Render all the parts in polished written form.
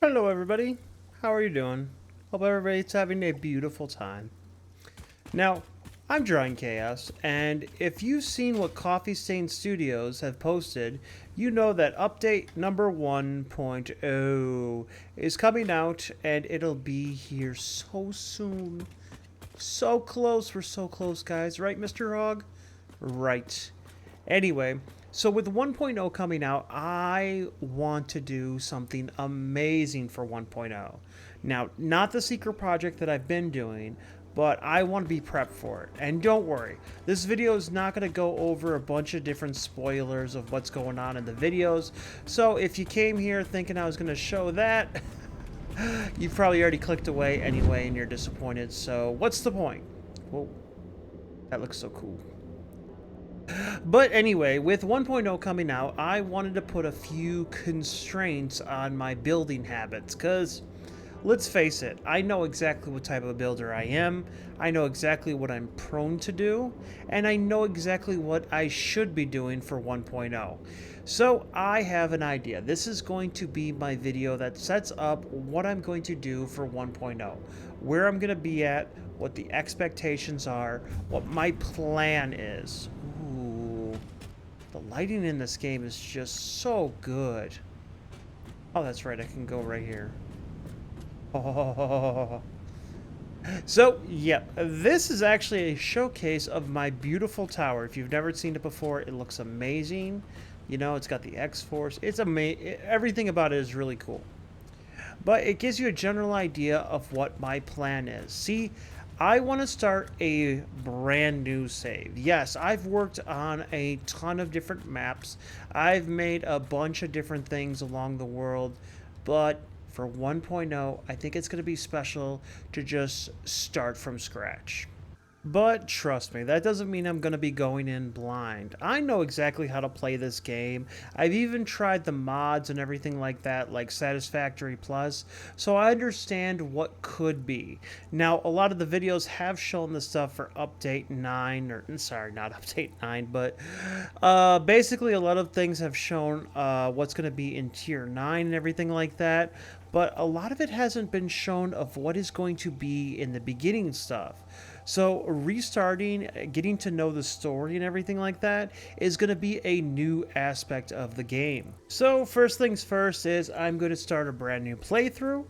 Hello everybody, how are you doing? Hope everybody's having a beautiful time. Now, I'm Drawing Chaos, and if you've seen what Coffee Stain Studios have posted, you know that update number 1.0 is coming out, and it'll be here so soon. So close, we're so close, guys, right, Mr. Hog? Right. Anyway, so with 1.0 coming out, I want to do something amazing for 1.0. Now, not the secret project that I've been doing, but I want to be prepped for it. And don't worry, this video is not going to go over a bunch of different spoilers of what's going on in the videos. So if you came here thinking I was going to show that, you've probably already clicked away anyway and you're disappointed. So what's the point? Well, that looks so cool. But anyway, with 1.0 coming out, I wanted to put a few constraints on my building habits, because let's face it, I know exactly what type of builder I am, I know exactly what I'm prone to do, and I know exactly what I should be doing for 1.0. So I have an idea. This is going to be my video that sets up what I'm going to do for 1.0, where I'm going to be at, what the expectations are, what my plan is. Ooh, the lighting in this game is just so good. Oh, that's right, I can go right here. Oh. So, yeah, this is actually a showcase of my beautiful tower. If you've never seen it before, it looks amazing. You know, it's got the X-Force. It's amazing. Everything about it is really cool. But it gives you a general idea of what my plan is. See, I want to start a brand new save. Yes, I've worked on a ton of different maps. I've made a bunch of different things along the world, but for 1.0, I think it's going to be special to just start from scratch. But trust me, that doesn't mean I'm going to be going in blind. I know exactly how to play this game. I've even tried the mods and everything like that, like Satisfactory Plus, so I understand what could be. Now, a lot of the videos have shown the stuff for Update 9, or sorry, not Update 9, but basically a lot of things have shown what's going to be in Tier 9 and everything like that, but a lot of it hasn't been shown of what is going to be in the beginning stuff. So restarting, getting to know the story and everything like that is going to be a new aspect of the game. So first things first is I'm going to start a brand new playthrough,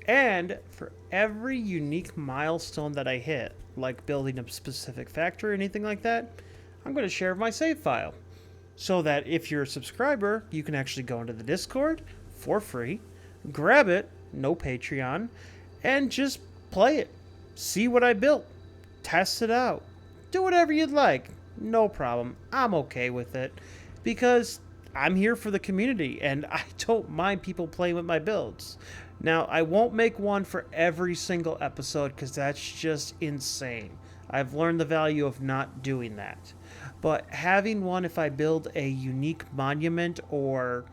and for every unique milestone that I hit, like building a specific factory or anything like that, I'm going to share my save file. So that if you're a subscriber, you can actually go into the Discord for free, grab it, no Patreon, and just play it. See what I built. Test it out. Do whatever you'd like. No problem. I'm okay with it because I'm here for the community and I don't mind people playing with my builds. Now, I won't make one for every single episode because that's just insane. I've learned the value of not doing that. But having one if I build a unique monument or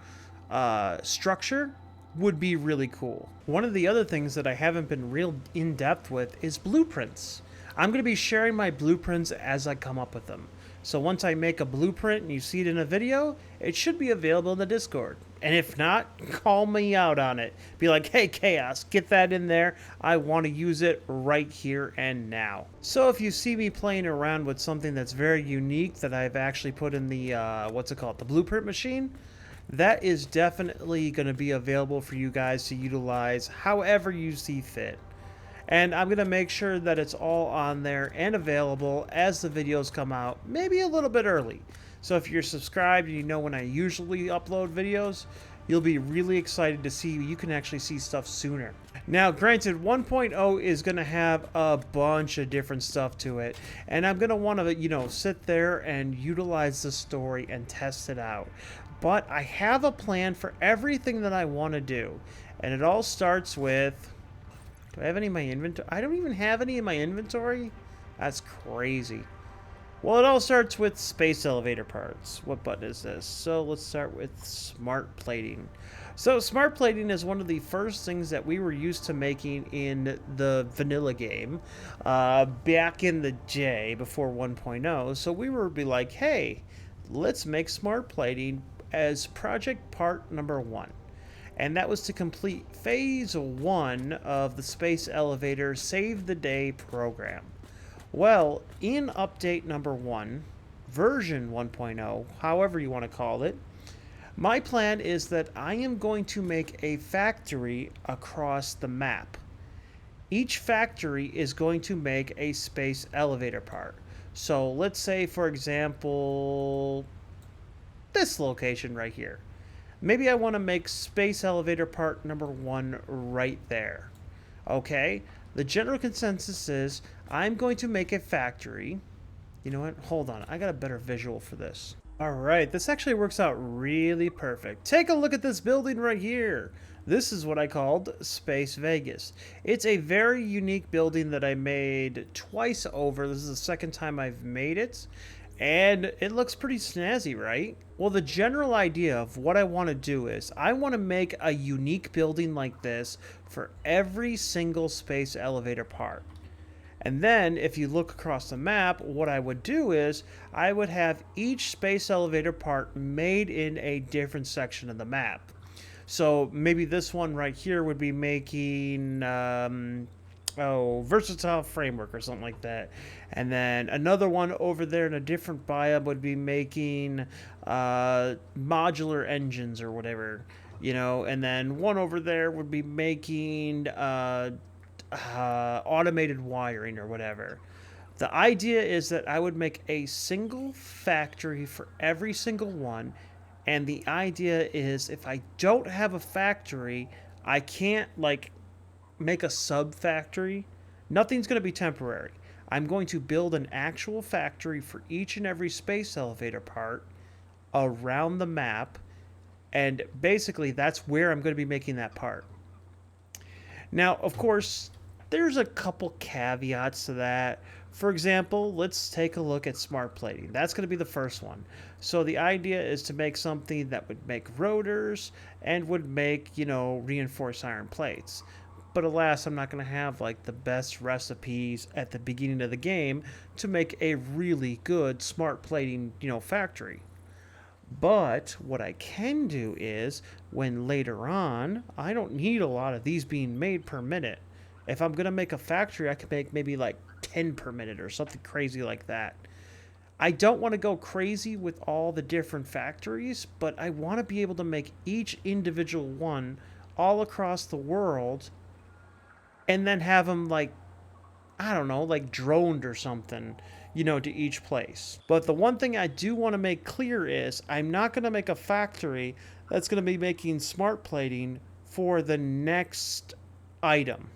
structure would be really cool. One of the other things that I haven't been real in-depth with is blueprints. I'm going to be sharing my blueprints as I come up with them. So once I make a blueprint and you see it in a video, it should be available in the Discord. And if not, call me out on it. Be like, hey, Chaos, get that in there. I want to use it right here and now. So if you see me playing around with something that's very unique that I've actually put in the, the blueprint machine, that is definitely going to be available for you guys to utilize however you see fit. And I'm going to make sure that it's all on there and available as the videos come out, maybe a little bit early. So if you're subscribed and you know when I usually upload videos, you'll be really excited to see you can actually see stuff sooner. Now, granted, 1.0 is going to have a bunch of different stuff to it, and I'm going to want to, sit there and utilize the story and test it out. But I have a plan for everything that I want to do, and it all starts with... Do I have any in my inventory? I don't even have any in my inventory? That's crazy. Well, it all starts with space elevator parts. What button is this? So let's start with smart plating. So smart plating is one of the first things that we were used to making in the vanilla game back in the day before 1.0. So we were be like, hey, let's make smart plating as project part number 1. and that was to complete phase 1 of the Space Elevator Save the Day program. Well, in update number 1, version 1.0, however you want to call it, my plan is that I am going to make a factory across the map. Each factory is going to make a space elevator part. So let's say, for example, this location right here. Maybe I want to make space elevator part number 1 right there. Okay, the general consensus is I'm going to make a factory. You know what? Hold on. I got a better visual for this. All right, this actually works out really perfect. Take a look at this building right here. This is what I called Space Vegas. It's a very unique building that I made twice over. This is the second time I've made it. And it looks pretty snazzy, right? Well, the general idea of what I want to do is I want to make a unique building like this for every single space elevator part. And then if you look across the map, what I would do is I would have each space elevator part made in a different section of the map. So maybe this one right here would be making versatile framework or something like that. And then another one over there in a different biome would be making modular engines or whatever, you know. And then one over there would be making automated wiring or whatever. The idea is that I would make a single factory for every single one, and the idea is if I don't have a factory, I can't like make a sub factory. Nothing's going to be temporary. I'm going to build an actual factory for each and every space elevator part around the map, and basically that's where I'm going to be making that part. Now, of course, there's a couple caveats to that. For example, let's take a look at smart plating. That's going to be the first one. So the idea is to make something that would make rotors and would make, you know, reinforced iron plates. But alas, I'm not going to have like the best recipes at the beginning of the game to make a really good smart plating, you know, factory. But what I can do is when later on, I don't need a lot of these being made per minute. If I'm going to make a factory, I could make maybe like 10 per minute or something crazy like that. I don't want to go crazy with all the different factories, but I want to be able to make each individual one all across the world and then have them like, I don't know, like droned or something, you know, to each place. But the one thing I do want to make clear is I'm not going to make a factory that's going to be making smart plating for the next item.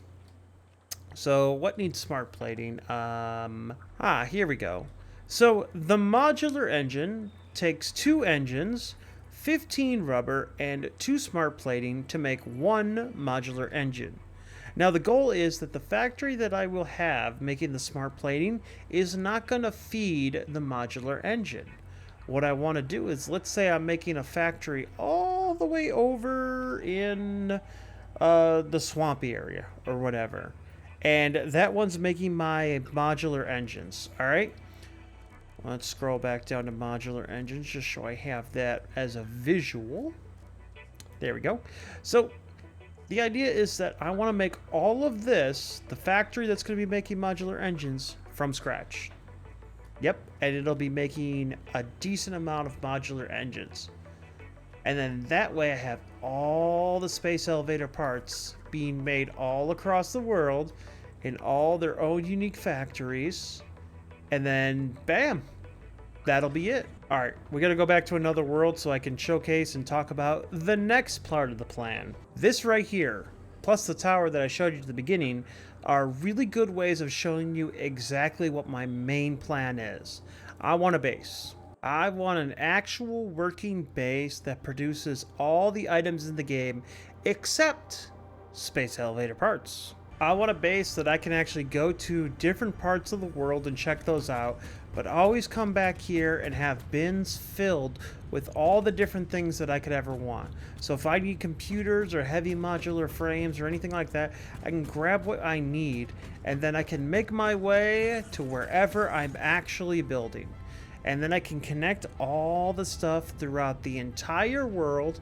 So what needs smart plating? Here we go. So the modular engine takes 2 engines, 15 rubber, and 2 smart plating to make 1 modular engine. Now the goal is that the factory that I will have making the smart plating is not going to feed the modular engine. What I want to do is, let's say I'm making a factory all the way over in the swampy area or whatever. And that one's making my modular engines, all right? Let's scroll back down to modular engines just so I have that as a visual. There we go. So the idea is that I want to make all of this, the factory that's going to be making modular engines, from scratch. Yep, and it'll be making a decent amount of modular engines. And then that way I have all the space elevator parts being made all across the world in all their own unique factories. And then, bam, that'll be it. All right, we got to go back to another world so I can showcase and talk about the next part of the plan. This right here, plus the tower that I showed you at the beginning, are really good ways of showing you exactly what my main plan is. I want a base. I want an actual working base that produces all the items in the game except space elevator parts. I want a base that I can actually go to different parts of the world and check those out, but always come back here and have bins filled with all the different things that I could ever want. So if I need computers or heavy modular frames or anything like that, I can grab what I need and then I can make my way to wherever I'm actually building. And then I can connect all the stuff throughout the entire world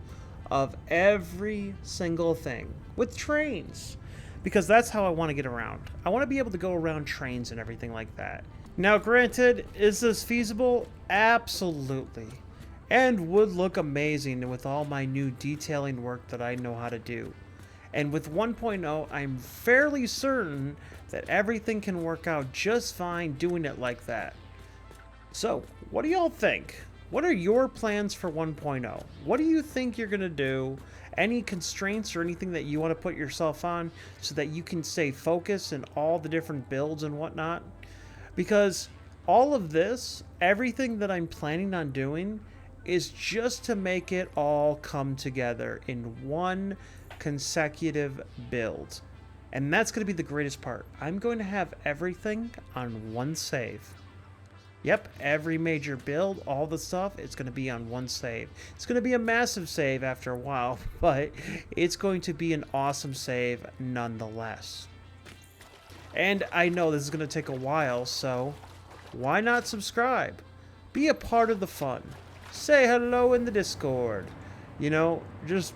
of every single thing with trains, because that's how I want to get around. I want to be able to go around trains and everything like that. Now, granted, is this feasible? Absolutely. And would look amazing with all my new detailing work that I know how to do. And with 1.0, I'm fairly certain that everything can work out just fine doing it like that. So, what do y'all think? What are your plans for 1.0? What do you think you're going to do? Any constraints or anything that you want to put yourself on so that you can stay focused in all the different builds and whatnot? Because all of this, everything that I'm planning on doing, is just to make it all come together in one consecutive build. And that's going to be the greatest part. I'm going to have everything on one save. Yep, every major build, all the stuff, it's going to be on one save. It's going to be a massive save after a while, but it's going to be an awesome save nonetheless. And I know this is going to take a while, so why not subscribe? Be a part of the fun. Say hello in the Discord. You know, just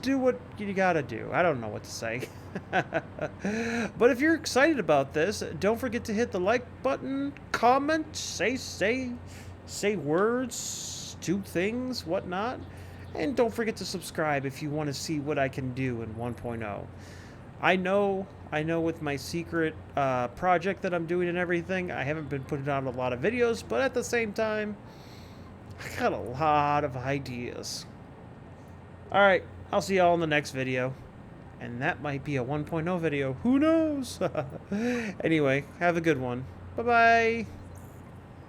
do what you gotta do. I don't know what to say. But if you're excited about this, don't forget to hit the like button, comment, say words, do things, whatnot. And don't forget to subscribe if you want to see what I can do in 1.0. I know with my secret project that I'm doing and everything, I haven't been putting out a lot of videos, but at the same time, I got a lot of ideas. Alright, I'll see y'all in the next video. And that might be a 1.0 video. Who knows? Anyway, have a good one. Bye-bye.